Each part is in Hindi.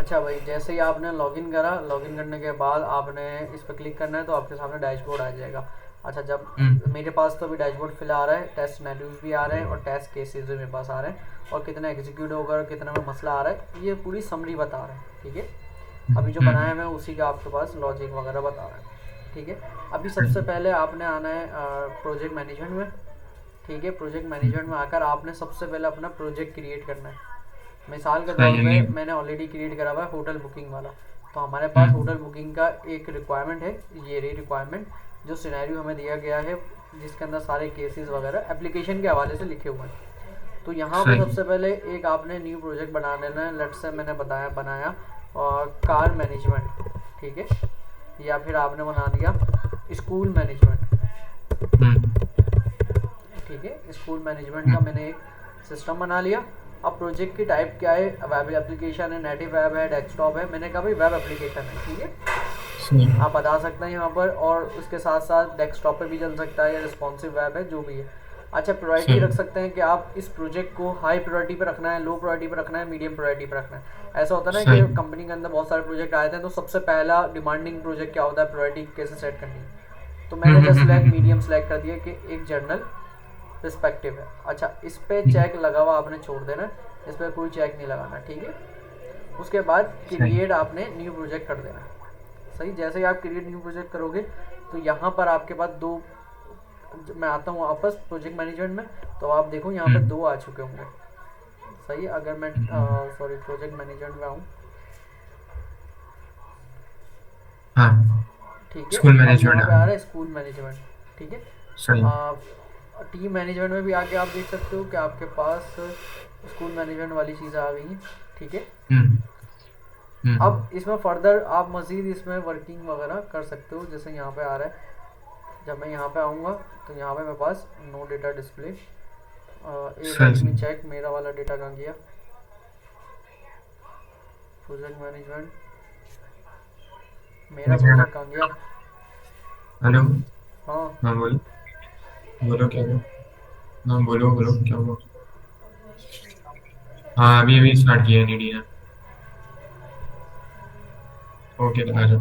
अच्छा भाई, जैसे ही आपने लॉगिन करा, लॉगिन करने के बाद आपने इस पर क्लिक करना है तो आपके सामने डैशबोर्ड आ जाएगा। अच्छा, जब हम्म। मेरे पास तो अभी डैशबोर्ड फिल आ रहा है, टेस्ट सिनेरियोज भी आ रहे हैं और टेस्ट केसेस भी मेरे पास आ रहे हैं, और कितना एग्जीक्यूट होगा और कितना में मसला आ रहा है, ये पूरी समरी बता रहा है। ठीक है, अभी जो बनाया हम्म। मैं उसी का आपके पास लॉजिक वगैरह बता रहा है। ठीक है, अभी सबसे सही। पहले आपने आना है प्रोजेक्ट मैनेजमेंट में। ठीक है, प्रोजेक्ट मैनेजमेंट में आकर आपने सबसे पहले अपना प्रोजेक्ट क्रिएट करना है। मिसाल के तौर सही है पे नहीं। मैंने ऑलरेडी क्रिएट करा हुआ है होटल बुकिंग वाला। तो हमारे पास हम्म। होटल बुकिंग का एक रिक्वायरमेंट है, ये रही रिक्वायरमेंट, जो सिनेरियो हमें दिया गया है, जिसके अंदर सारे केसेस वगैरह एप्लीकेशन के हवाले से लिखे हुए हैं। तो यहाँ पे सही। सबसे पहले एक आपने न्यू प्रोजेक्ट बना लेना है। लेट से मैंने बताया बनाया और कार मैनेजमेंट। ठीक है, या फिर आपने बना दिया स्कूल मैनेजमेंट। हम्म। ठीक है, स्कूल मैनेजमेंट का हम्म। मैंने एक सिस्टम बना लिया। अब प्रोजेक्ट की टाइप क्या है, वेब एप्लीकेशन है, नेटिव वेब है, डेस्कटॉप है। मैंने कहा भाई वेब एप्लीकेशन है। ठीक है, सही। आप बता सकते हैं यहाँ पर, और उसके साथ साथ डेस्कटॉप पे भी चल सकता है या रिस्पॉन्सिव वेब है, जो भी है। अच्छा, प्रायोरिटी रख सही। सकते हैं कि आप इस प्रोजेक्ट को हाई प्रायोरिटी पे रखना है, लो प्रायोरिटी पे रखना है, मीडियम प्रायोरिटी पे रखना है। ऐसा होता है ना कि सही। कंपनी के अंदर बहुत सारे प्रोजेक्ट आए थे, तो सबसे पहला डिमांडिंग प्रोजेक्ट क्या होता है, प्रायोरिटी कैसे सेट करनी है। तो मैंने जस्ट सिलेक्ट मीडियम सेलेक्ट कर दिया कि एक जर्नल रिस्पेक्टिव है। अच्छा, इस पे हम्म। चेक लगा हुआ आपने छोड़ देना, इस पर कोई चेक नहीं लगाना। ठीक है, उसके बाद सही। क्रिएट आपने न्यू प्रोजेक्ट कर देना। सही, जैसे ही आप क्रिएट न्यू प्रोजेक्ट करोगे तो यहाँ पर आपके पास दो, मैं आता हूँ वापस प्रोजेक्ट मैनेजमेंट में, तो आप देखो यहाँ पे हम्म। दो आ चुके होंगे। सही है, अगर मैं हम्म। सॉरी प्रोजेक्ट मैनेजमेंट में आऊँ। हाँ। ठीक है, स्कूल अब यहाँ मैनेजमेंट पे आ हाँ। रहा है स्कूल मैनेजमेंट। ठीक है, सही। टीम मैनेजमेंट में भी आके आप देख सकते हो कि आपके पास स्कूल मैनेजमेंट वाली चीज़ें आ गई हैं। ठीक है, हम्म। हम्म। अब इसमें फर्दर आप मज़ीद इसमें वर्किंग वगैरह कर सकते हो, जैसे यहाँ पे आ रहा है। जब मैं यहाँ पे आऊँगा तो यहाँ पे मेरे पास नो डेटा डिस्प्ले। एक सही। लेट मी सही। चेक मेरा वाला डेटा कहाँ गया। प्रोजेक्ट मैनेजमेंट, मेरा प्रोजेक्ट कहाँ गया। हेलो। हाँ, हाँ बोलो। बोलो क्या हुआ? हाँ बोलो बोलो क्या हुआ? हाँ अभी अभी स्टार्ट किया है नीडी ने। ओके तो आ जाओ।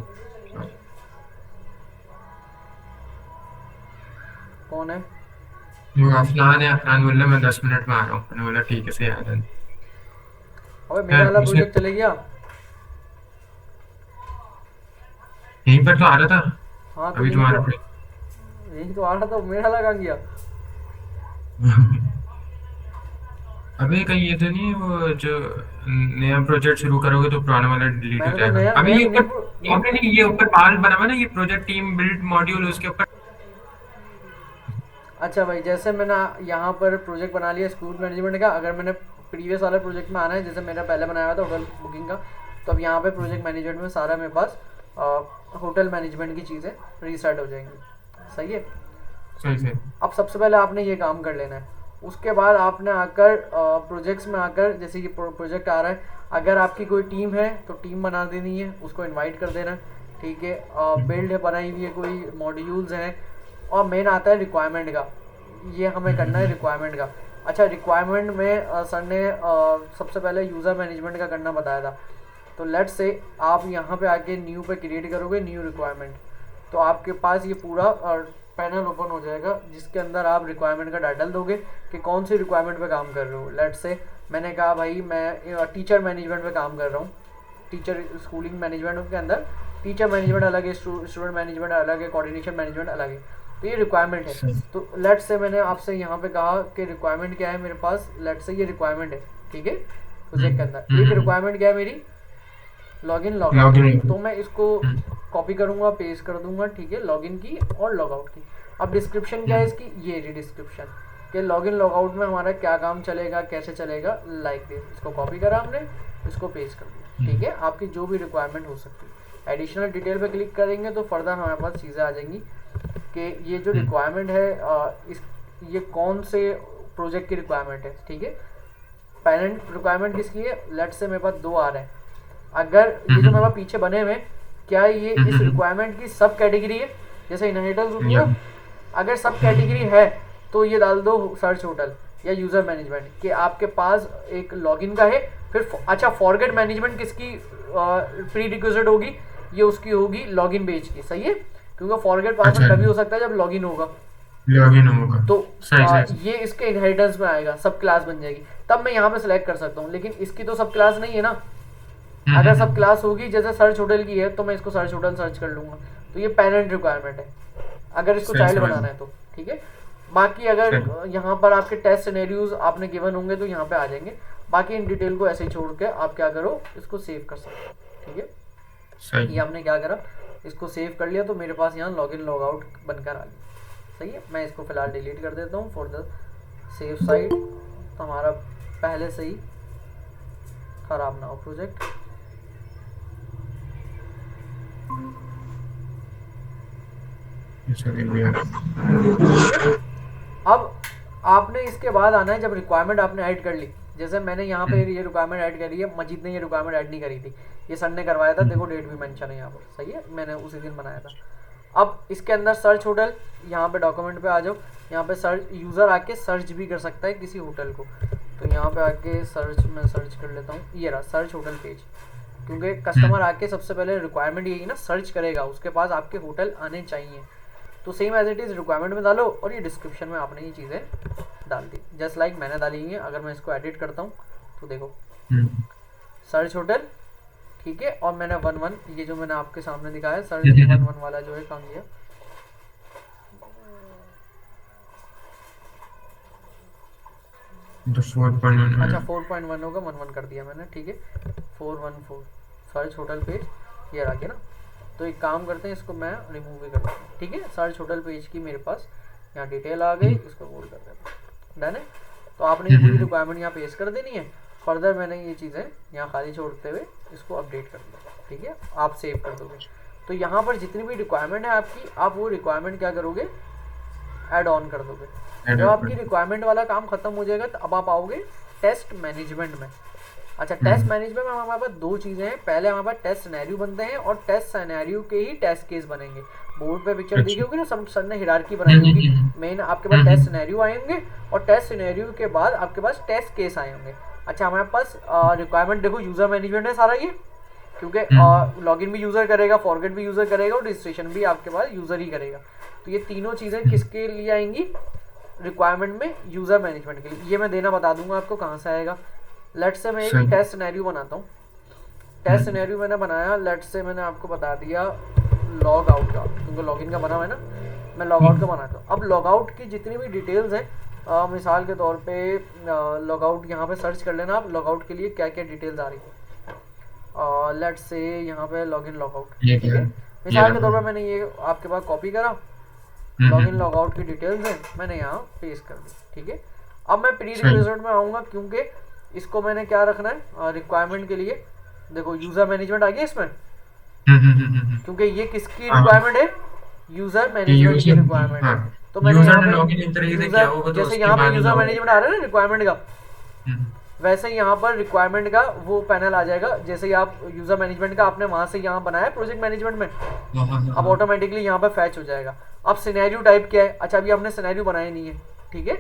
कौन है। वो अफनान है, अफनान बोल रहा मैं 10 मिनट में आ रहा हूँ। मैंने बोला ठीक है से आ रहा अबे है। मेरा वाला उसने प्रोजेक्ट चले गया। यहीं पर तो आ रहा था। हाँ तो अभी यही तो, तुम्हारा यही तो आ रहा था, मेरा वाला कहाँ गया। अबे कहीं ये तो नहीं है वो जो नया प्रोजेक्ट शुरू करोगे तो पुराना वाला डिलीट हो मैंने तो जाएगा? नया अभी नया ये न्यू ऊपर यहाँ पे नहीं, ये ऊपर पाल बना हुआ है ना, ये प्रोजेक्ट टीम बिल्ड मॉड्यूल उसके ऊपर। अच्छा भाई, जैसे मैंने यहाँ पर प्रोजेक्ट बना लिया स्कूल मैनेजमेंट का, अगर मैंने प्रीवियस वाले प्रोजेक्ट में आना है, जैसे मेरा पहले बनाया हुआ था होटल बुकिंग का, तो अब यहाँ पे प्रोजेक्ट मैनेजमेंट में सारा मेरे पास होटल मैनेजमेंट की चीज़ें रीसेट हो जाएंगी। सही है, सही से। अब सबसे पहले आपने ये काम कर लेना है। उसके बाद आपने आकर प्रोजेक्ट्स में आकर, जैसे कि प्रोजेक्ट आ रहा है, अगर आपकी कोई टीम है तो टीम बना देनी है, उसको इनवाइट कर देना है। ठीक है, बिल्ड है बनाई हुई है, कोई मॉड्यूल्स हैं। और मेन आता है रिक्वायरमेंट का, ये हमें करना है रिक्वायरमेंट का। अच्छा, रिक्वायरमेंट में सर ने सबसे पहले यूज़र मैनेजमेंट का करना बताया था। तो लेट से आप यहाँ पे आके न्यू पे क्रिएट करोगे न्यू रिक्वायरमेंट, तो आपके पास ये पूरा पैनल ओपन हो जाएगा, जिसके अंदर आप रिक्वायरमेंट का डाटा दोगे कि कौन सी रिक्वायरमेंट पे काम कर रहे हो। लेट से मैंने कहा भाई मैं टीचर मैनेजमेंट पे काम कर रहा हूँ। टीचर स्कूलिंग मैनेजमेंट के अंदर टीचर मैनेजमेंट अलग है, स्टूडेंट मैनेजमेंट अलग है, कोऑर्डिनेशन मैनेजमेंट अलग है। तो ये रिक्वायरमेंट है। सही। तो लेट से मैंने आपसे यहाँ पे कहा कि रिक्वायरमेंट क्या है मेरे पास, लेट से ये रिक्वायरमेंट है। ठीक है, प्रोजेक्ट के अंदर एक रिक्वायरमेंट क्या है मेरी, लॉगिन लॉगआउट लॉग की। इन। तो मैं इसको कॉपी करूँगा, पेस्ट कर दूंगा। ठीक है, लॉगिन की और लॉगआउट की। अब डिस्क्रिप्शन क्या है इसकी, ये रही डिस्क्रिप्शन कि लॉगिन लॉगआउट में हमारा क्या काम चलेगा, कैसे चलेगा, लाइक दिस। इसको कॉपी करा हमने, इसको पेस्ट कर दिया। ठीक है, आपकी जो भी रिक्वायरमेंट हो सकती है, एडिशनल डिटेल पे क्लिक करेंगे तो फर्दर हमारे पास चीज़ें आ जाएंगी कि ये जो रिक्वायरमेंट है इस ये कौन से प्रोजेक्ट की रिक्वायरमेंट है। ठीक है, पेरेंट रिक्वायरमेंट किसकी है, लेट से मेरे पास दो आ रहे हैं। अगर ये जो मेरे पास पीछे बने हुए हैं, क्या ये इस रिक्वायरमेंट की सब कैटेगरी है, जैसे इनहेरिटेंस होती है या। ना, अगर सब कैटेगरी है तो ये डाल दो सर्च होटल या यूज़र मैनेजमेंट कि आपके पास एक लॉगिन का है, फिर अच्छा फॉरगेट मैनेजमेंट किसकी प्री रिक्विजिट होगी, ये उसकी होगी लॉगिन पेज की, सही है, क्योंकि फॉरगेट अच्छा पासवर्ड तभी हो सकता है जब लॉगिन होगा। लॉगिन होगा। तो सही सही सही। ये इसके इनहेरिटेंस में आएगा, सब क्लास बन जाएगी, तब मैं यहाँ पे सिलेक्ट कर सकता हूँ, लेकिन इसकी तो सब क्लास नहीं है ना। अगर सब क्लास होगी जैसे सर्च होटल की है तो मैं इसको सर्च होटल सर्च कर लूंगा, तो ये पेरेंट रिक्वायरमेंट है अगर इसको सही चाइल्ड समझ बनाना है तो, ठीक है। बाकी अगर सही यहाँ पर आपके टेस्ट सिनेरियोज आपने गिवन होंगे तो यहाँ पे आ जाएंगे, बाकी इन डिटेल को ऐसे ही छोड़ के आप क्या करो, इसको सेव कर सकते हो, ठीक है। ये सही। हमने क्या करा, इसको सेव कर लिया तो मेरे पास यहाँ लॉग इन लॉग आउट बनकर आ गया, सही है। मैं इसको फिलहाल डिलीट कर देता हूँ फॉर द सेफ साइड, तो हमारा पहले से ही खराब ना हो प्रोजेक्ट। अब आपने इसके बाद आना है, जब रिक्वायरमेंट आपने ऐड कर ली, जैसे मैंने यहाँ पे ये रिक्वायरमेंट ऐड करी है, मजीद ने ये रिक्वायरमेंट ऐड नहीं करी थी, ये सर ने करवाया था, देखो डेट भी मेंशन है यहाँ पर, सही है, मैंने उसी दिन बनाया था। अब इसके अंदर सर्च होटल, यहाँ पे डॉक्यूमेंट पे आ जाओ, यहाँ पे सर्च यूज़र आके सर्च भी कर सकता है किसी होटल को, तो यहाँ पे आके सर्च मैं सर्च कर लेता हूँ, ये रहा सर्च होटल पेज, क्योंकि कस्टमर आके सबसे पहले रिक्वायरमेंट यही ना सर्च करेगा, उसके पास आपके होटल आने चाहिए, तो same as it is requirement में डालो और ये डिस्क्रिप्शन में आपने ये चीज़ें डाल दी, जस्ट लाइक मैंने डाली है। अगर मैं इसको एडिट करता हूँ तो देखो सर्च होटल, ठीक है, और मैंने 1-1 ये जो मैंने आपके सामने दिखाया सर्च 1-1 वाला जो है काम किया, अच्छा 4.1 होगा, 1-1 कर दिया मैंने, ठीक है, 414 सर्च होटल पेज, ये रहा गया ना। तो एक काम करते हैं, इसको मैं रिमूव भी कर देता हूँ, ठीक है। सर्च होटल पेज की मेरे पास यहाँ डिटेल आ गई, इसको बोल कर देता हूँ, डन है। तो आपने ये पूरी रिक्वायरमेंट यहाँ पेस्ट कर देनी है, फर्दर मैंने ये चीज़ें यहाँ खाली छोड़ते हुए इसको अपडेट कर दिया, ठीक है, आप सेव कर दोगे। तो यहाँ पर जितनी भी रिक्वायरमेंट है आपकी, आप वो रिक्वायरमेंट क्या करोगे, ऐड ऑन कर दोगे। जब आपकी रिक्वायरमेंट वाला काम खत्म हो जाएगा तो अब आप आओगे टेस्ट मैनेजमेंट में। अच्छा टेस्ट मैनेजमेंट में हमारे पास दो चीज़ें हैं, पहले हमारे पास टेस्ट सिनेरियो बनते हैं और टेस्ट सिनेरियो के ही टेस्ट केस बनेंगे। बोर्ड पे पिक्चर देखी होगी ना, सब सर ने हिरार्की बनाई होगी, मेन आपके पास टेस्ट सिनेरियो आए होंगे और टेस्ट सिनेरियो के बाद आपके पास टेस्ट केस आए होंगे। अच्छा हमारे पास रिक्वायरमेंट देखो यूज़र मैनेजमेंट है सारा ये, क्योंकि लॉगिन भी यूज़र करेगा, फॉरगेट भी यूज़र करेगा और रजिस्ट्रेशन भी आपके पास यूज़र ही करेगा। तो ये तीनों चीज़ें किसके लिए आएंगी, रिक्वायरमेंट में यूज़र मैनेजमेंट के लिए। ये मैं देना बता दूंगा आपको कहाँ से आएगा। लेट से मैं एक टेस्ट सिनेरियो बनाता हूँ, टेस्ट सिनेरियो मैंने बनाया, लेट से मैंने आपको बता दिया लॉग आउट का, क्योंकि लॉगिन का बना हुआ है ना, मैं लॉग आउट का बनाता हूँ। अब लॉग आउट की जितनी भी डिटेल्स हैं, मिसाल के तौर पे लॉग आउट यहाँ पे सर्च कर लेना आप, लॉग आउट के लिए क्या क्या डिटेल्स आ रही है। लेट से यहाँ पे लॉगिन लॉग आउट, ठीक है, मिसाल के तौर पर मैंने ये आपके पास कॉपी करा, लॉगिन लॉग आउट की डिटेल्स हैं, मैंने यहाँ पेस्ट कर दी, ठीक है। अब मैं प्री रिक्विजिट में आऊँगा, क्योंकि इसको मैंने क्या रखना है रिक्वायरमेंट के लिए, देखो यूज़र मैनेजमेंट आ गया इसमें, क्योंकि ये किसकी रिक्वायरमेंट है, यूज़र मैनेजमेंट की रिक्वायरमेंट है। तो मैंने यहाँ पे जैसे यहाँ पे यूज़र मैनेजमेंट आ रहा है ना रिक्वायरमेंट का, वैसे ही यहाँ पर रिक्वायरमेंट का वो पैनल आ जाएगा, जैसे ही आप यूज़र मैनेजमेंट का आपने वहाँ से यहाँ बनाया प्रोजेक्ट मैनेजमेंट में, अब ऑटोमेटिकली यहाँ पर फैच हो जाएगा। अब सिनेरियो टाइप क्या है, अच्छा अभी हमने सिनेरियो बनाया नहीं है, ठीक है,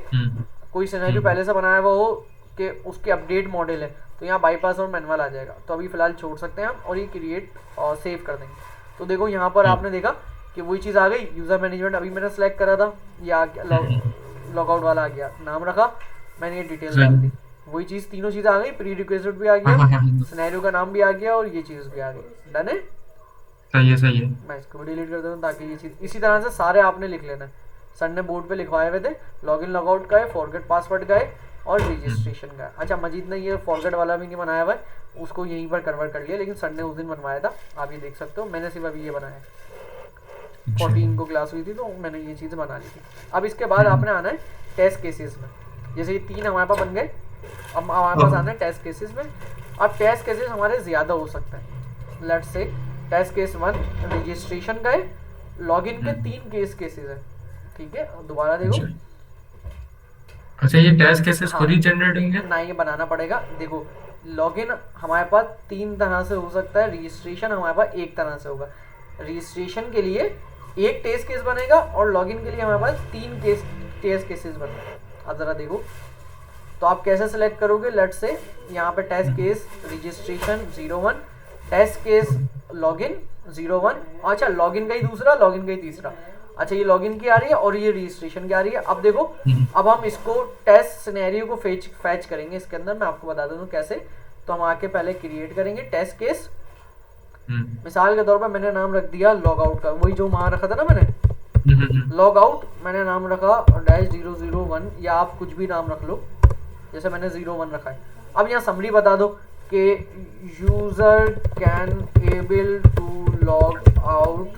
कोई सिनेरियो पहले से बनाया हुआ हो कि उसके अपडेट मॉडल है, तो यहाँ बाईपास और मैनुअल आ जाएगा, तो अभी फिलहाल छोड़ सकते हैं हम और ये क्रिएट और सेव कर देंगे। तो देखो यहाँ पर आपने देखा कि वही चीज़ आ गई, यूज़र मैनेजमेंट अभी मैंने सेलेक्ट करा था, ये आ गया, लॉग आउट वाला आ गया, नाम रखा मैंने, ये डिटेल डाल दी, वही चीज़ तीनों चीज़ें आ गई, प्री रिक्वेस्ट भी आ गया, सिनेरियो का नाम भी आ गया और ये चीज़ भी आ गई, डन है। सही है सही है। मैं इसको भी डिलीट कर देता हूँ ताकि ये चीज़ इसी तरह से सारे आपने लिख लेना है, सर ने बोर्ड पे लिखवाए हुए थे, लॉगिन लॉग आउट का है, फॉरगेट पासवर्ड का है और रजिस्ट्रेशन का है। अच्छा मजीद ने ये फॉरगेट वाला भी नहीं बनाया हुआ है, उसको यहीं पर कन्वर्ट कर लिया, लेकिन सर ने उस दिन बनवाया था, आप ये देख सकते हो, मैंने सिर्फ अभी ये बनाया है, 14 को क्लास हुई थी तो मैंने ये चीज़ बना ली थी। अब इसके बाद आपने आना है टेस्ट केसेस में, जैसे ये 3 हमारे पास बन गए, अब हमारे पास आना है टेस्ट केसेस में। अब टेस्ट केसेस हमारे ज़्यादा हो सकते हैं, let's say test case 1 registration का है, लॉगिन के 3 केसेस है, ठीक है, दोबारा देखो। अच्छा ये टेस्ट केसेस खुद ही जनरेट होंगे ना, ये बनाना पड़ेगा। देखो लॉगिन हमारे पास 3 तरह से हो सकता है, रजिस्ट्रेशन हमारे पास एक तरह से होगा। रजिस्ट्रेशन के लिए एक टेस्ट केस बनेगा और लॉगिन के लिए हमारे पास 3 टेस्ट केसेस बनेंगे। अब ज़रा देखो, तो तो आप कैसे सिलेक्ट करोगे, लेट्स से यहाँ पे test case registration 01, test case login 01, अच्छा लॉगिन का ही दूसरा, लॉगिन का ही तीसरा, अच्छा ये लॉगिन की आ रही है और ये रजिस्ट्रेशन की आ रही है। अब देखो अब हम इसको टेस्ट सिनेरियो को फैच करेंगे इसके अंदर, मैं आपको बता दूं कैसे। तो हम आके पहले क्रिएट करेंगे टेस्ट केस, मिसाल के तौर पर मैंने नाम रख दिया लॉग आउट का, वही जो वहां रखा था ना मैंने लॉग आउट, मैंने नाम रखा -001 या आप कुछ भी नाम रख लो, जैसे मैंने 01 रखा है। अब यहाँ समरी बता दो कि user can able to log out,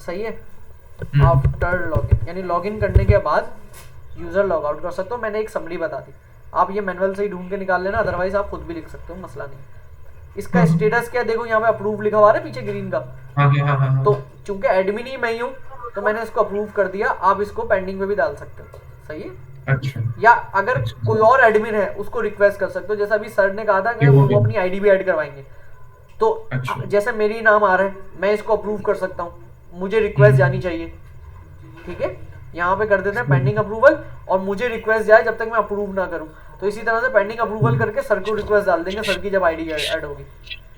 सही है, आफ्टर लॉगिन, यानी लॉगिन करने के बाद यूजर लॉग आउट कर सकते हो। मैंने एक समरी बता दी, आप ये मैनुअल से ही ढूंढ के निकाल लेना, अदरवाइज आप खुद भी लिख सकते हो, मसला नहीं। इसका स्टेटस क्या है, देखो यहाँ पे अप्रूव लिखा हुआ है पीछे ग्रीन का, तो चूंकि एडमिन ही मैं ही हूँ तो मैंने इसको अप्रूव कर दिया, आप इसको पेंडिंग में भी डाल सकते हो, सही है। अच्छा, या अगर कोई और एडमिन है उसको रिक्वेस्ट कर सकते हो, जैसा अभी सर ने कहा था कि वो अपनी आईडी भी ऐड करवाएंगे, तो जैसे मेरी नाम आ रहा है मैं इसको अप्रूव कर सकता हूँ, मुझे रिक्वेस्ट जानी चाहिए, ठीक है। यहाँ पे कर देते हैं पेंडिंग अप्रूवल, और मुझे रिक्वेस्ट जाए जब तक मैं अप्रूव ना करूँ, तो इसी तरह से पेंडिंग अप्रूवल करके सर को रिक्वेस्ट डाल देंगे, सर की जब आईडी ऐड होगी।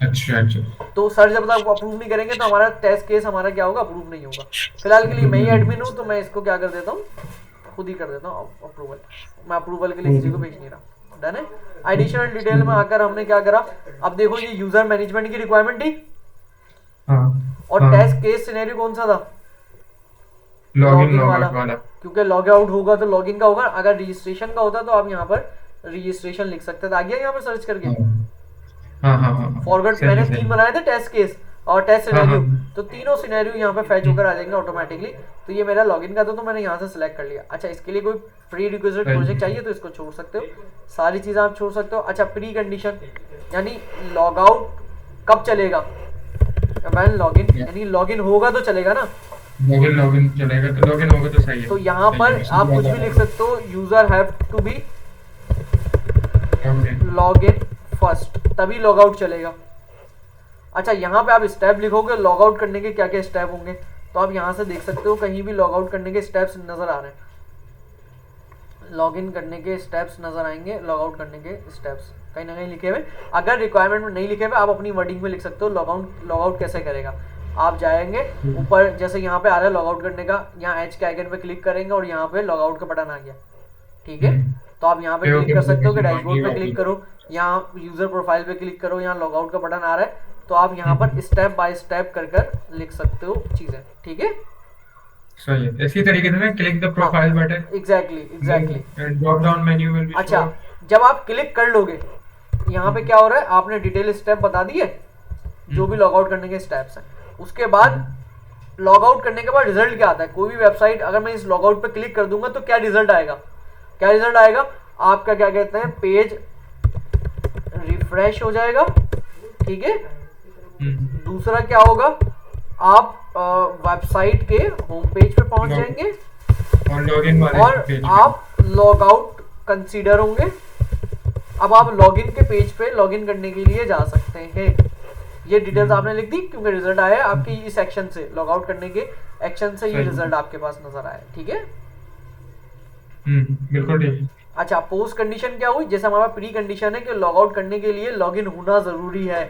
अच्छा अच्छा, तो सर जब तक अप्रूव नहीं करेंगे तो हमारा टेस्ट केस हमारा क्या होगा, अप्रूव नहीं होगा। फिलहाल के लिए मैं ही एडमिन हूँ तो मैं इसको क्या कर देता हूँ, खुद ही कर देता हूँ अप्रूवल, मैं अप्रूवल के लिए किसी को भेज नहीं रहा। डन है। एडिशनल डिटेल में आकर हमने क्या करा, अब देखो ये यूजर मैनेजमेंट की रिक्वायरमेंट थी, और टेस्ट केस सिनेरियो कौन सा था, लॉगिन वाला, क्योंकि लॉग आउट होगा तो लॉगिन का होगा। अगर रजिस्ट्रेशन का होता तो आप यहाँ पर रजिस्ट्रेशन लिख सकते थे, आ गया यहाँ पर सर्च करके। फॉरवर्ड मैंने 3 बनाए थे, टेस्ट केस और टेस्ट सिनेरियो, तो तीनों सिनेरियो यहाँ पे फैच होकर आ जाएंगे ऑटोमेटिकली। तो ये मेरा लॉगिन का था तो मैंने यहाँ से सिलेक्ट कर लिया। अच्छा, इसके लिए कोई प्री रिक्विजिट प्रोजेक्ट चाहिए तो इसको छोड़ सकते हो, सारी चीजें आप छोड़ सकते हो। अच्छा, प्री कंडीशन यानी लॉग आउट कब चलेगा, व्हेन लॉगिन, यानी लॉगिन होगा तो चलेगा ना, लॉगिन चलेगा तो लॉगिन होगा तो सही है। तो यहाँ पर आप कुछ भी लिख सकते हो, user have to be login first, तभी लॉग आउट चलेगा। अच्छा, यहाँ पे आप स्टेप लिखोगे लॉग आउट करने के क्या क्या स्टेप होंगे, तो आप यहाँ से देख सकते हो कहीं भी लॉग आउट करने के स्टेप्स नजर आ रहे हैं, लॉगिन करने के स्टेप्स नजर आएंगे, लॉग आउट करने के स्टेप्स कहीं ना कहीं लिखे हुए। अगर रिक्वायरमेंट में नहीं लिखे हुए आप अपनी वर्डिंग में लिख सकते हो लॉग आउट कैसे करेगा। आप जाएंगे ऊपर, जैसे यहाँ पे आ रहा है लॉग आउट करने का, यहाँ एच के आइकन पे क्लिक करेंगे और यहाँ पे लॉग आउट का बटन आ गया, ठीक है। तो आप यहाँ पे क्लिक कर सकते हो कि डैशबोर्ड पे क्लिक करो, यहाँ यूजर प्रोफाइल पे क्लिक करो, यहाँ लॉग आउट का बटन आ रहा है, तो आप यहाँ पर स्टेप बाय स्टेप कर लिख सकते हो चीजें, ठीक है। सही है, इसी तरीके से click the profile button, exactly drop down menu will be. अच्छा, जब आप क्लिक कर लोगे यहाँ पे क्या हो रहा है, आपने डिटेल स्टेप बता दिए जो भी लॉग आउट करने के स्टेप्स हैं। उसके बाद लॉग आउट करने के बाद रिजल्ट क्या आता है, कोई भी वेबसाइट अगर मैं इस लॉग आउट पे क्लिक कर दूंगा तो क्या रिजल्ट आएगा, आपका क्या कहते हैं, पेज रिफ्रेश हो जाएगा, ठीक है। दूसरा क्या होगा, आप वेबसाइट के होम पेज पे पहुंच जाएंगे और लॉगिन वाले और पेज आप लॉग आउट कंसीडर होंगे। अब आप लॉगिन के पेज पे लॉगिन करने के लिए जा सकते हैं। ये डिटेल्स आपने लिख दी क्योंकि रिजल्ट आया है आपकी इस एक्शन से, लॉग आउट करने के एक्शन से ये रिजल्ट आपके पास नजर आया, ठीक है। बिल्कुल ठीक है। अच्छा, पोस्ट कंडीशन क्या हुई, जैसे हमारा प्री कंडीशन है कि लॉग आउट करने के लिए लॉगिन होना जरूरी है,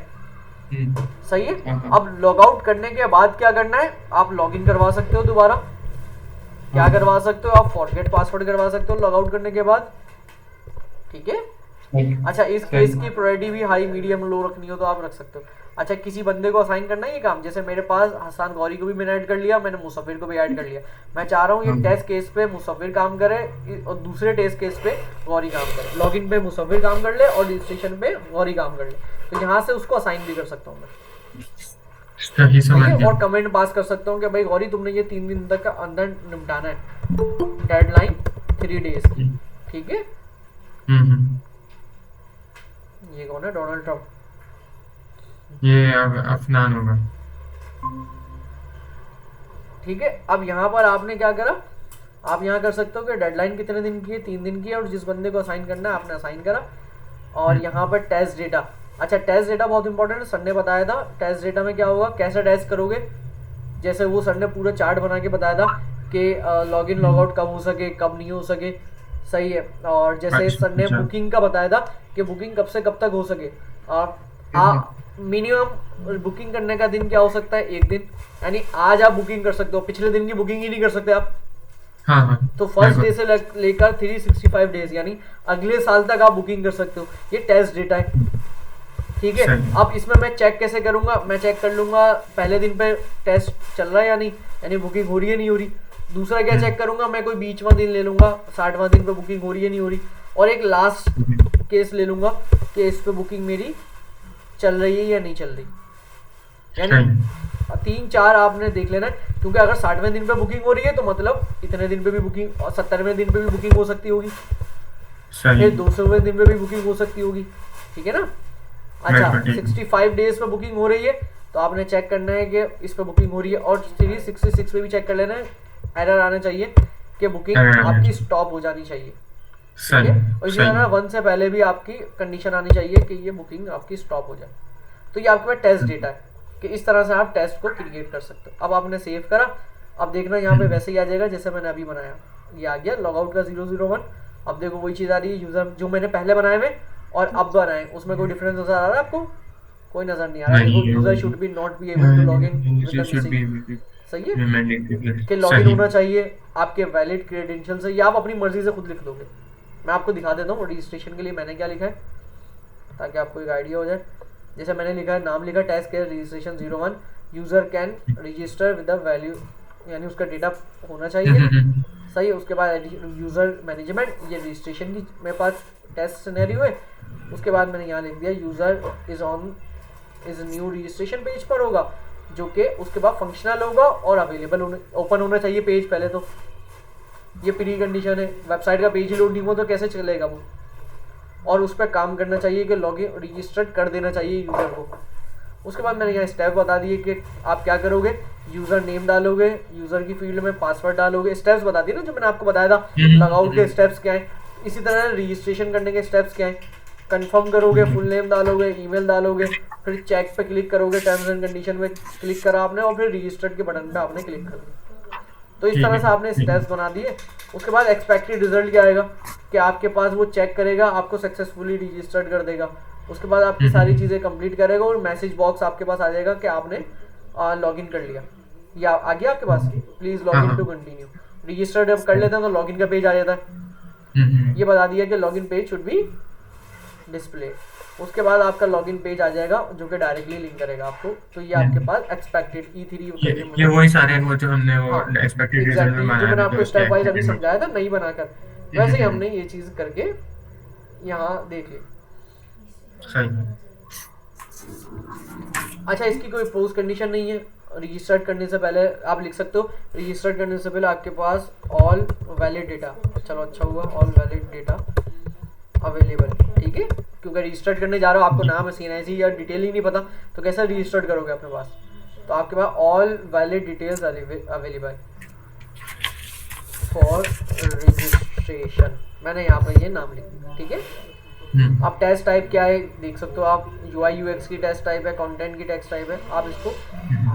सही है। अब लॉग आउट करने के बाद क्या करना है, आप लॉगिन करवा सकते हो दोबारा, क्या करवा सकते हो, आप फॉरगेट पासवर्ड करवा सकते हो लॉग आउट करने के बाद, ठीक है। अच्छा, इस केस की प्रायोरिटी भी हाई मीडियम लो रखनी हो तो आप रख सकते हो। अच्छा, किसी बंदे को असाइन करना है ये काम, जैसे मेरे पास हसन गौरी को भी मैंने ऐड कर लिया, मैंने मुसव्विर को भी ऐड कर लिया। मैं चाह रहा हूँ ये टेस्ट केस पे मुसव्विर काम करे और दूसरे टेस्ट केस पे गौरी काम करे, लॉगिन पे मुसव्विर काम कर ले और रजिस्ट्रेशन पे गौरी काम कर ले, तो यहाँ से उसको असाइन भी कर सकता हूँ मैं, और कमेंट पास कर सकता हूँ कि भाई गौरी तुमने ये 3 दिन तक अंदर निपटाना है, डेडलाइन 3 डेज की, ठीक है। ये कौन है, डोनाल्ड ट्रम्प, ये अफनान होगा, ठीक है। अब यहाँ पर आपने क्या करा, आप यहाँ कर सकते हो कि डेडलाइन कितने दिन की है, 3 दिन की है, और जिस बंदे को असाइन करना है आपने असाइन करा। और यहाँ पर टेस्ट डेटा, अच्छा टेस्ट डेटा बहुत इंपॉर्टेंट है, सर ने बताया था टेस्ट डेटा में क्या होगा, कैसे टेस्ट करोगे, जैसे वो सर ने पूरा चार्ट बना के बताया था कि लॉगिन लॉग आउट कब हो सके कब नहीं हो सके, सही है। और जैसे अच्छा सर ने अच्छा। बुकिंग का बताया था कि बुकिंग कब से कब तक हो सके, हम्म, आप मिनिमम बुकिंग करने का दिन क्या हो सकता है, एक दिन, यानी आज आप बुकिंग कर सकते हो, पिछले दिन की बुकिंग ही नहीं कर सकते आप। हाँ हाँ तो फर्स्ट डे बिल्कुल। से लेकर 365 डेज यानी अगले साल तक आप बुकिंग कर सकते हो। ये टेस्ट डेटा है, ठीक है। सही। अब इसमें मैं चेक कैसे करूंगा, मैं चेक कर लूंगा पहले दिन पे टेस्ट चल रहा है या नहीं, यानी बुकिंग हो रही है नहीं हो रही। दूसरा क्या चेक करूंगा, मैं कोई बीचवा दिन ले लूंगा, 60वां दिन पे बुकिंग हो रही है नहीं हो रही। और एक लास्ट केस ले लूंगा कि इस पे बुकिंग मेरी चल रही है या नहीं चल रही, यानी सही 3 4 आपने देख लेना है। क्योंकि अगर 60वें दिन पे बुकिंग हो रही है तो मतलब इतने दिन पे भी बुकिंग, और 70वें दिन पे भी बुकिंग हो सकती होगी, सही। फिर 200वें दिन पे भी बुकिंग हो सकती होगी, ठीक है ना। अच्छा, बिल्कुल ठीक। 65 डेज पे बुकिंग हो रही है तो आपने चेक करना है कि इस पे बुकिंग हो रही है, और 366 पे भी चेक कर लेना है, एरर आना चाहिए कि बुकिंग अरे अरे, आपकी स्टॉप हो जानी चाहिए, ठीक है। सही और इसी सही। तरह 1 से पहले भी आपकी कंडीशन आनी चाहिए कि ये बुकिंग आपकी स्टॉप हो जाए। तो ये आपके पास टेस्ट डेटा है कि इस तरह से आप टेस्ट को क्रिएट कर सकते हो। अब आपने सेव करा, अब देखना यहाँ पे वैसे ही आ जाएगा जैसे मैंने अभी बनाया, ये आ गया लॉगआउट का 001। अब देखो वही चीज़ आ रही है, यूज़र जो मैंने पहले बनाए हुए और अब बनाए उसमें कोई डिफरेंस नजर आ रहा है आपको? कोई नज़र नहीं आ रहा। देखो, नहीं user should be not be able to log in with user the should missing, be सही है, रिमेंडिंग। कि लॉगिन सही। होना चाहिए आपके वैलिड क्रेडेंशियल से, या आप अपनी मर्जी से खुद लिख दोगे। मैं आपको दिखा देता हूँ रजिस्ट्रेशन के लिए मैंने क्या लिखा है, ताकि आपको एक आइडिया हो जाए। जैसे मैंने लिखा है, नाम लिखा test case registration 01, user can register with the value, यानी उसका डेटा होना चाहिए, सही है। उसके बाद यूज़र मैनेजमेंट, ये रजिस्ट्रेशन की मेरे पास टेस्ट सिनेरियो है। उसके बाद मैंने यहाँ लिख दिया user is new registration page पर होगा, जो कि उसके बाद फंक्शनल होगा और अवेलेबल ओपन होना चाहिए पेज पहले तो। ये प्री कंडीशन है, वेबसाइट का पेज ही लोड नहीं हुआ तो कैसे चलेगा वो। और उस पर काम करना चाहिए कि लॉगिन रजिस्टर्ड कर देना चाहिए यूज़र को। उसके बाद मैंने यहाँ स्टेप बता दिए कि आप क्या करोगे, यूज़र नेम डालोगे, यूज़र की फील्ड में पासवर्ड डालोगे, स्टेप्स बता दिए ना जो मैंने आपको बताया था, लॉगआउट के स्टेप्स क्या हैं, इसी तरह रजिस्ट्रेशन करने के स्टेप्स क्या हैं। कंफर्म करोगे, फुल नेम डालोगे, ईमेल डालोगे, फिर चेक पे क्लिक करोगे, टर्म्स एंड कंडीशन में क्लिक करा आपने, और फिर रजिस्टर्ड के बटन पे आपने क्लिक कर दिया। तो इस ठीक तरह है से आपने ठीक है। स्टेप्स बना दिए। उसके बाद एक्सपेक्टेड रिजल्ट क्या आएगा कि आपके पास वो चेक करेगा, आपको सक्सेसफुली रजिस्टर्ड कर देगा। उसके बाद आपकी सारी चीज़ें कंप्लीट करेगा और मैसेज बॉक्स आपके पास आ जाएगा कि आपने लॉगिन कर लिया, या आ गया आपके पास, प्लीज़ हाँ लॉगिन हाँ। To continue. रजिस्टर्ड जब कर लेते हैं तो लॉगिन का पेज आ जाता है। ये बता दिया कि login page should be display. उसके बाद आपका लॉगिन पेज आ जाएगा जो कि डायरेक्टली लिंक करेगा आपको। तो ये आपके पास एक्सपेक्टेड E3 ये करके, वही सारे हैं वो जो हमने वो हाँ एक्सपेक्टेड रिजल्ट में एग्जैक्टली जो बनाया मैंने था आपको जो स्टेप वाइज अभी स्टैक। समझाया था नहीं बनाकर, वैसे ही हमने ये चीज़ करके यहाँ देख ली। सही। अच्छा, इसकी कोई पोस्ट कंडीशन नहीं है। रजिस्टर्ड करने से पहले आप लिख सकते हो, रजिस्टर्ड करने से पहले आपके पास ऑल वैलिड डेटा, चलो अच्छा हुआ, ऑल वैलिड डेटा अवेलेबल, ठीक है। क्योंकि रजिस्टर्ड करने जा रहे हो, आपको नाम CNIC या डिटेल ही नहीं पता, तो कैसे रजिस्टर्ड करोगे अपने पास। तो आपके पास all valid details available for registration, मैंने यहाँ पर ये नाम लिख दिया, ठीक है। अब टेस्ट टाइप क्या है देख सकते हो आप, UI UX की टेस्ट टाइप है, कंटेंट की टेस्ट टाइप है, आप इसको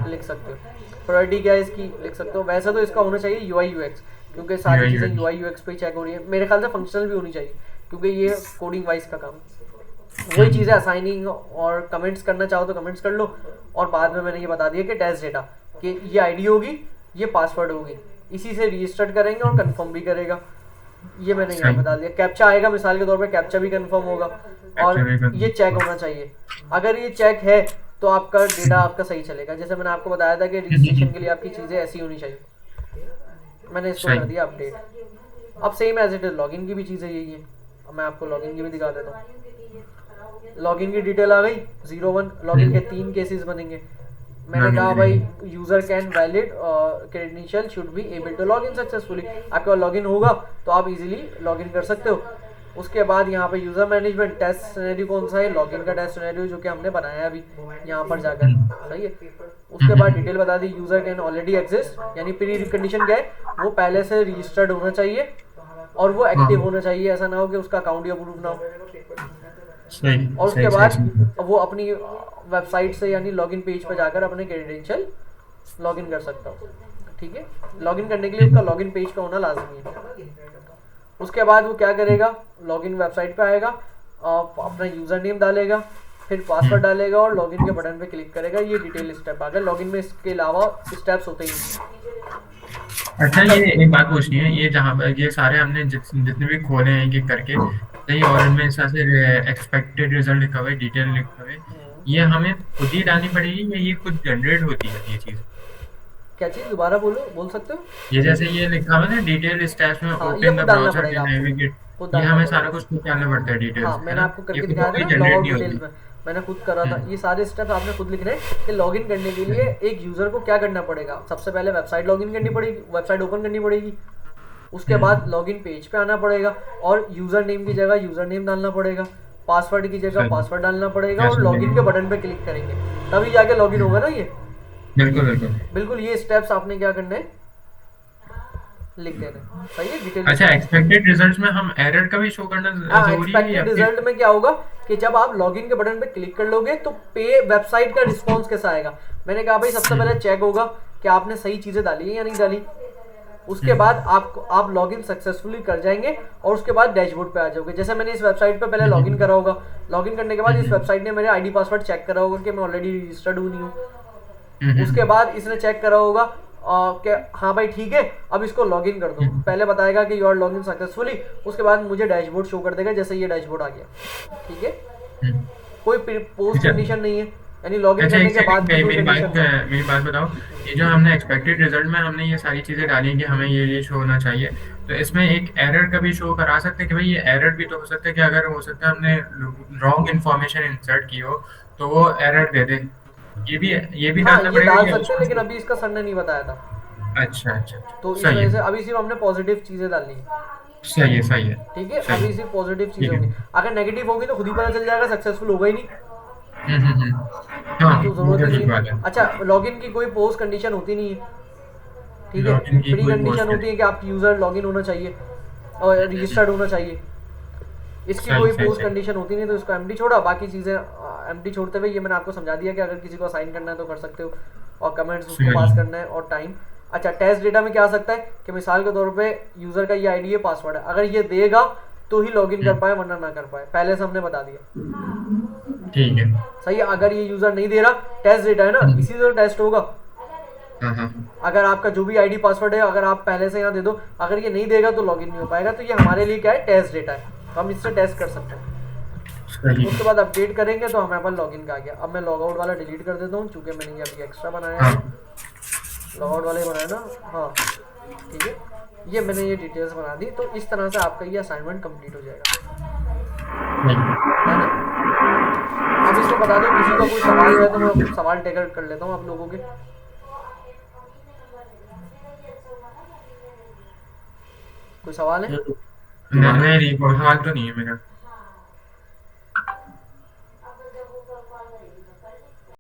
लिख सकते हो। प्रायोरिटी क्या है इसकी लिख सकते हो। वैसे तो इसका होना चाहिए UI UX, क्योंकि सारी UI चीज़ें UI UX पे ही चेक हो रही है। मेरे ख्याल से फंक्शनल भी होनी चाहिए, क्योंकि ये कोडिंग वाइज का काम है। वही चीज़ें असाइनिंग और कमेंट्स करना चाहो तो कमेंट्स कर लो। और बाद में मैंने ये बता दिया कि टेस्ट डेटा कि ये ID होगी, ये पासवर्ड होगी, इसी से रजिस्टर्ड करेंगे और कंफर्म भी करेगा। ये मैंने यहाँ बता दिया। कैप्चा आएगा मिसाल के तौर पे, कैप्चा भी कंफर्म होगा, और ये चेक होना चाहिए। अगर ये चेक है तो आपका डेटा आपका सही चलेगा। जैसे मैंने आपको बताया था कि रजिस्ट्रेशन के लिए आपकी चीज़ें ऐसी होनी चाहिए, मैंने इसको कर दिया अपडेट। अब same as it is login की भी चीज़ें यही है। अब मैं आपको लॉगिन की भी दिखा देता हूँ। लॉगिन की डिटेल आ गई 01। लॉगिन के 3 केसेस बनेंगे। मैंने कहा भाई user can valid credential should be able to log in successfully, आपके पास लॉगिन होगा तो आप इजीली लॉगिन कर सकते हो। उसके बाद यहाँ पे यूजर मैनेजमेंट टेस्ट सिनेरियो कौन सा है, लॉगिन का टेस्ट सिनेरियो जो कि हमने बनाया अभी यहाँ पर जाकर, सही है। उसके बाद डिटेल बता दी, यूजर कैन ऑलरेडी एग्जिस्ट, यानी प्री कंडीशन क्या है, वो पहले से रजिस्टर्ड होना चाहिए और वो एक्टिव होना चाहिए, ऐसा ना हो कि उसका अकाउंट ही अप्रूव ना हो। और उसके बाद वो अपनी वेबसाइट से यानी लॉगिन पेज पर जाकर अपने क्रेडेंशियल लॉगिन कर सकता हो, ठीक है। लॉगिन करने के लिए उसका लॉगिन पेज का होना लाजमी है। उसके बाद वो क्या करेगा, लॉगिन वेबसाइट पे आएगा, अपना यूज़र नेम डालेगा, फिर पासवर्ड डालेगा और लॉगिन के बटन पे क्लिक करेगा। ये डिटेल स्टेप आ गया लॉगिन में, इसके अलावा स्टेप्स होते ही नहीं। अच्छा, ये मतलब एक बात पूछनी है, ये जहाँ पर ये सारे हमने जितने भी खोले हैं एक एक करके सही, और इनमें इस तरह से एक्सपेक्टेड रिजल्ट लिखा हुआ है, डिटेल लिखा हुआ है, ये हमें खुद ही डालनी पड़ेगी या ये खुद जनरेट होती है ये चीज़? क्या चीज़, दोबारा बोलो, बोल सकते हो? ये जैसे ये लिखा हुआ है ना, डिटेल स्टेप्स में हाँ, ये ओपन खुद द डालना ब्राउजर पड़ेगा टू आपको, नेविगेट, खुद ये डालना हमें पड़ेगा। सारा कुछ खुद डालना पड़ता है डिटेल्स, हाँ, है मैंने ना? आपको ये करके खुद दिखाया था कोई ना जनरेट लॉग नहीं डिटेल्स होती। में, मैंने खुद करा था। हम्म। ये सारे स्टेप आपने खुद लिखने हैं कि लॉगिन करने के लिए एक यूज़र को क्या करना पड़ेगा। सबसे पहले वेबसाइट लॉगिन करनी पड़ेगी, वेबसाइट ओपन करनी पड़ेगी। उसके बाद हम्म। लॉगिन पेज पे आना पड़ेगा और यूज़र नेम की जगह यूज़र नेम डालना पड़ेगा, पासवर्ड की जगह सही। पासवर्ड डालना पड़ेगा, और कैसे लॉगिन के लगेगा? बटन पे क्लिक करेंगे तभी जाके लॉगिन होगा ना ये। बिल्कुल बिल्कुल। बिल्कुल, ये स्टेप्स आपने क्या करने हैं, लिख देने हैं। सही है, डिटेल अच्छा, स्टेप्स। एक्सपेक्टेड रिजल्ट्स में हम एरर का भी शो करना हाँ, जरूरी है या एक्सपेक्टेड फिर? रिजल्ट में क्या होगा कि जब आप लॉगिन के बटन पे क्लिक कर लोगे तो पे वेबसाइट का रिस्पॉन्स कैसा आएगा। मैंने कहा भाई सबसे पहले हम्म। चेक होगा कि आपने सही चीज़ें डाली है या नहीं डाली। उसके हम्म। बाद आपको आप लॉगिन सक्सेसफुली कर जाएंगे और उसके बाद डैशबोर्ड पे आ जाओगे। जैसे मैंने इस वेबसाइट पे पहले लॉगिन हम्म। करा होगा, लॉगिन करने के बाद इस हम्म। वेबसाइट ने मेरे आईडी पासवर्ड चेक करा होगा कि मैं ऑलरेडी रजिस्टर्ड हूँ नहीं हूँ। उसके हम्म। बाद इसने चेक करा होगा कि हाँ भाई ठीक है, अब इसको लॉगिन कर दो। हम्म। पहले बताएगा कि यू आर लॉगिन सक्सेसफुली, उसके बाद मुझे डैशबोर्ड शो कर देगा, जैसे ये डैशबोर्ड आ गया। ठीक है, हम्म। कोई पोस्ट अच्छा। कंडीशन नहीं है, यानी लॉगिन अच्छा, करने एक के बाद सेकंड, भी कोई मेरी कंडीशन बात नहीं। मेरी बात बताओ। ये जो हमने एक्सपेक्टेड रिजल्ट में हमने ये सारी चीजें डाली हैं कि हमें ये शो होना चाहिए, तो इसमें एक एरर का भी शो करा सकते हैं कि भाई ये एरर भी तो हो सकता है कि अगर हो सकता है हमने रॉन्ग इन्फॉर्मेशन इंसर्ट की हो तो वो एरर दे दे, ये भी हाँ, डालना ये पड़ेगा डाल या सकते हैं, उसमें लेकिन से? अभी इसका सर ने नहीं बताया था, अच्छा अच्छा अच्छा। तो इस सही वजह है। से अभी सिर्फ हमने पॉजिटिव चीज़ें डालनी है। सही है। सही है। ठीक है, सही अभी है। सिर्फ पॉजिटिव चीज़ें ठीक है। होंगी। अगर नेगेटिव होगी तो खुद ही पता चल जाएगा, सक्सेसफुल होगा ही नहीं, हाँ, तो वो ज़रूरत तो ही नहीं ठीक बात है। है। अच्छा, लॉगिन की कोई पोस्ट कंडीशन होती नहीं है। ठीक है, लॉगिन की प्री कोई कंडीशन पोस्ट होती है कि आपकी यूज़र लॉगिन होना चाहिए और रजिस्टर्ड होना चाहिए। इसकी सही कोई सही पोस्ट सही। कंडीशन होती नहीं, तो इसको एम्प्टी छोड़ा। बाकी चीज़ें एम्प्टी छोड़ते हुए ये मैंने आपको समझा दिया कि अगर किसी को असाइन करना है तो कर सकते हो, और कमेंट्स उसको सही पास है। करना है, और टाइम। अच्छा, टेस्ट डेटा में क्या आ सकता है कि मिसाल के तौर पे यूज़र का ये आईडी है, पासवर्ड है, अगर ये देगा तो ही लॉगिन कर हम्म। पाए, वरना ना कर पाए, पहले से हमने बता दिया। ठीक है। सही है, अगर ये यूज़र नहीं दे रहा, टेस्ट डेटा है ना, हम्म। इसी से तो टेस्ट होगा। हाँ हाँ। अगर आपका जो भी आईडी पासवर्ड है अगर आप पहले से यहाँ दे दो, अगर ये नहीं देगा तो लॉगिन नहीं हो पाएगा। तो ये हमारे लिए क्या है, टेस्ट डेटा है, तो हम इससे टेस्ट कर सकते हैं। सही है। उसके बाद अपडेट करेंगे तो हमारे पास लॉगिन का आ गया। अब मैं लॉग आउट वाला डिलीट कर देता हूँ, चूंकि मैंने ये अभी एक्स्ट्रा बनाया हाँ। है। लॉग आउट वाला ही बनाया ना, हाँ ठीक है। ये मैंने ये डिटेल्स बना दी, तो इस तरह से आपका ये असाइनमेंट कंप्लीट हो जाएगा, सही है। है ना। अब इसमें बता दो, किसी का कोई सवाल है तो मैं सवाल टेकर कर लेता हूँ आप लोगों के। कोई सवाल है? नहीं नहीं, सवाल तो नहीं है मेरा।